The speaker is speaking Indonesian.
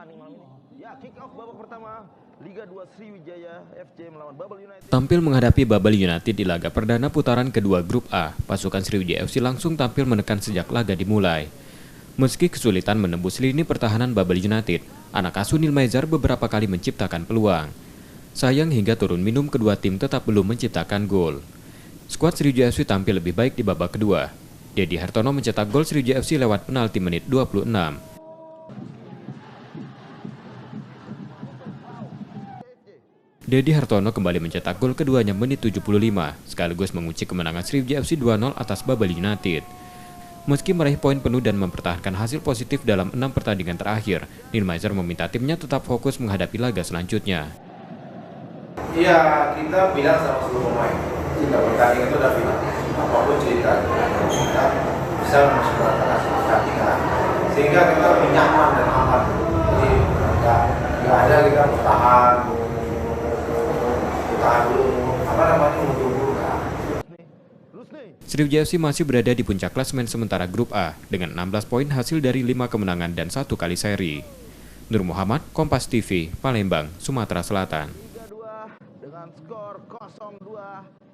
nih malam ini. Ya, kick off babak pertama Liga 2 Sriwijaya FC melawan Babel United. Tampil menghadapi Babel United di laga perdana putaran kedua Grup A, pasukan Sriwijaya FC langsung tampil menekan sejak laga dimulai. Meski kesulitan menembus lini pertahanan Babel United, anak asuh Neil Maizar beberapa kali menciptakan peluang. Sayang hingga turun minum kedua tim tetap belum menciptakan gol. Skuad Sriwijaya FC tampil lebih baik di babak kedua. Dedi Hartono mencetak gol Sriwijaya FC lewat penalti menit 26. Dedi Hartono kembali mencetak gol keduanya menit 75, sekaligus mengunci kemenangan Sriwijaya FC 2-0 atas Babel United. Meski meraih poin penuh dan mempertahankan hasil positif dalam 6 pertandingan terakhir, Neil Maizar meminta timnya tetap fokus menghadapi laga selanjutnya. Iya, kita bilang sama seluruh pemain, jika pertandingan itu udah final, apapun cerita, kita bisa menghasilkan hasil pertandingan, sehingga kita lebih nyaman dan aman. Jadi nggak ada kita bertahan dulu, mundur-mundur. Sriwijaya FC masih berada di puncak klasemen sementara Grup A dengan 16 poin hasil dari 5 kemenangan dan 1 kali seri. Nur Muhammad, Kompas TV, Palembang, Sumatera Selatan. Dengan skor 0-2